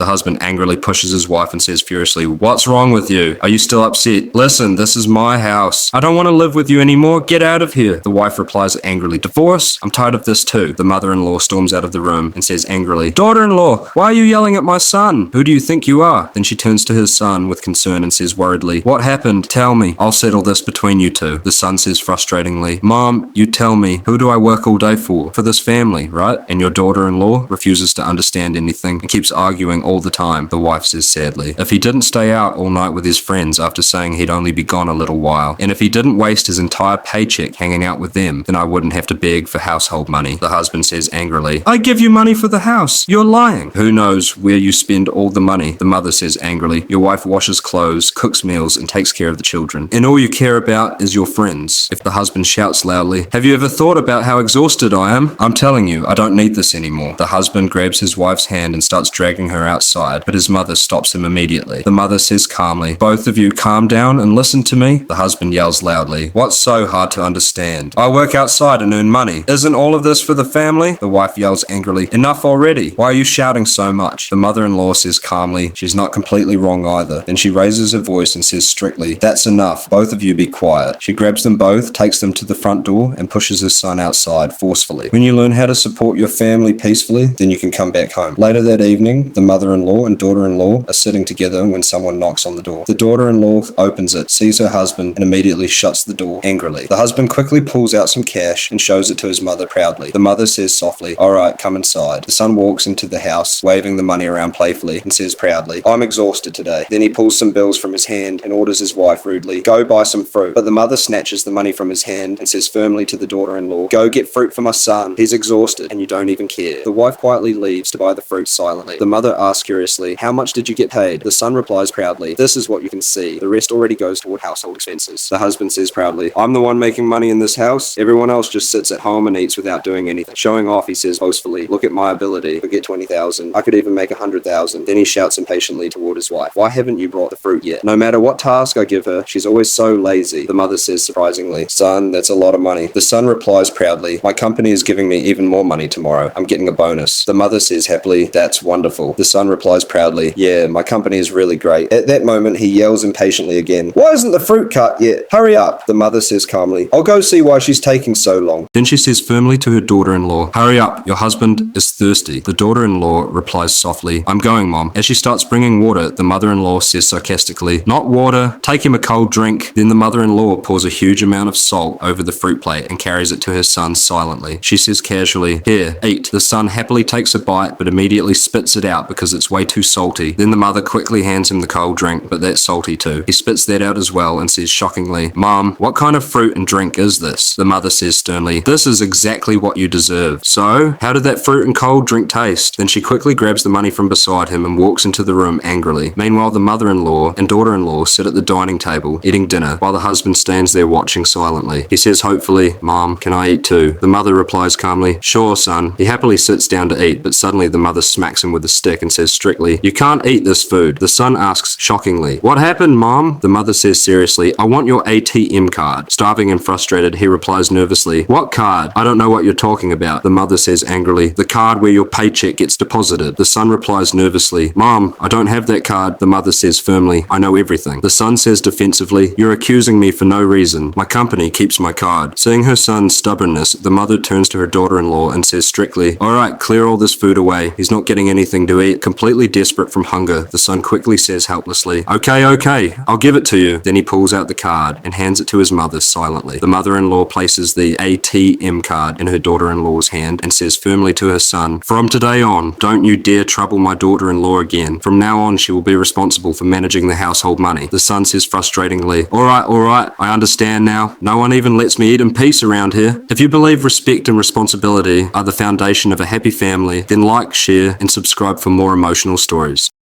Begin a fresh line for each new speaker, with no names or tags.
The husband angrily pushes his wife and says furiously, "What's wrong with you? Are you still upset? Listen, this is my house. I don't want to live with you anymore. Get out of here." The wife replies angrily, "Divorce? I'm tired of this too." The mother-in-law storms out of the room and says angrily, "Daughter-in-law, why are you yelling at my son? Who do you think you are?" Then she turns to his son with concern and says worriedly, "What happened? Tell me. I'll settle this between you two." The son says frustratingly, "Mom, you tell me. Who do I work all day for? For this family, right? And your daughter-in-law refuses to understand anything and keeps arguing all the time." The wife says sadly, "If he didn't stay out all night with his friends after saying he'd only be gone a little while, and if he didn't waste his entire paycheck hanging out with them, then I wouldn't have to beg for household money." The husband says angrily, "I give you money for the house. You're lying." "Who knows where you spend all the money?" The mother says angrily, "Your wife washes clothes, cooks meals, and takes care of the children. And all you care about is your friends." If the husband shouts loudly, "Have you ever thought about how exhausted I am? I'm telling you, I don't need this anymore." The husband grabs his wife's hand and starts dragging her outside, but his mother stops him immediately. The mother says calmly, "Both of you calm down and listen to me." The husband yells loudly, "What's so hard to understand? I work outside and earn money. Isn't all of this for the family?" The wife yells angrily, "Enough already. Why are you shouting so much?" The mother-in-law says calmly, she's not completely wrong either. Then she raises her voice and says strictly, "That's enough. Both of you be quiet." She grabs them both, takes them to the front door, and pushes her son outside forcefully. "When you learn how to support your family peacefully, then you can come back home." Later that evening, the mother-in-law and daughter-in-law are sitting together when someone knocks on the door. The daughter-in-law opens it, sees her husband, and immediately shuts the door angrily. The husband quickly pulls out some cash and shows it to his mother proudly. The mother says softly, "All right, come inside." The son walks into the house, waving the money around playfully, and says proudly, "I'm exhausted today." Then he pulls some bills from his hand and orders his wife rudely, "Go buy some fruit." But the mother snatches the money from his hand and says firmly to the daughter-in-law, "Go get fruit for my son. He's exhausted, and you don't even care." The wife quietly leaves to buy the fruit silently. The mother asks curiously, "How much did you get paid?" The son replies proudly, "This is what you can see. The rest already goes toward household expenses." The husband says proudly, "I'm the one making money in this house. Everyone else just sits at home and eats without doing anything." Showing off, he says boastfully, "Look at my ability. Forget 20,000. I could even make 100,000. Then he shouts impatiently toward his wife, "Why haven't you brought the fruit yet? No matter what task I give her, she's always so lazy." The mother says surprisingly, "Son, that's a lot of money." The son replies proudly, "My company is giving me even more money tomorrow. I'm getting a bonus." The mother says happily, "That's wonderful." The son replies proudly, "Yeah, my company is really great." At that moment, he yells impatiently again, "Why isn't the fruit cut yet? Hurry up." The mother says calmly, "I'll go see why she's taking so long." Then she says firmly to her daughter-in-law, "Hurry up, your husband is thirsty." The daughter-in-law replies softly, "I'm going, Mom." As she starts bringing water, the mother-in-law says sarcastically, "Not water, take him a cold drink." Then the mother-in-law pours a huge amount of salt over the fruit plate and carries it to her son silently. She says casually, "Here, eat." The son happily takes a bite but immediately spits it out because it's way too salty. Then the mother quickly hands him the cold drink, but that's salty too. He spits that out as well and says shockingly, "Mom, what kind of fruit and drink is this?" The mother says sternly, "This is exactly what you deserve." "So, how did that fruit and cold drink taste?" Then she quickly grabs the money from beside him and walks into the room angrily. Meanwhile, the mother-in-law and daughter-in-law sit at the dining table eating dinner while the husband stands there watching silently. He says hopefully, "Mom, can I eat too?" The mother replies calmly, "Sure, son." He happily sits down to eat, but suddenly the mother smacks him with a stick and says strictly, "You can't eat this food." The son asks shockingly, "What happened, Mom?" The mother says seriously, "I want your ATM card." Starving and frustrated, he replies nervously, "What card? I don't know what you're talking about." The mother says angrily, "The card where your paycheck gets deposited." The son replies nervously, "Mom, I don't have that card." The mother says firmly, "I know everything." The son says defensively, "You're accusing me for no reason. My company keeps my card." Seeing her son's stubbornness, the mother turns to her daughter-in-law and says strictly, "All right, clear all this food away. He's not getting anything to eat." Completely desperate from hunger, the son quickly says helplessly, Okay, I'll give it to you." Then he pulls out the card and hands it to his mother silently. The mother-in-law places the ATM card in her daughter-in-law's hand and says firmly to her son, "From today on, don't you dare trouble my daughter-in-law again. From now on, she will be responsible for managing the household money." The son says frustratingly, All right, I understand now. No one even lets me eat in peace around here." If you believe respect and responsibility are the foundation of a happy family, then like, share, and subscribe for more emotional stories.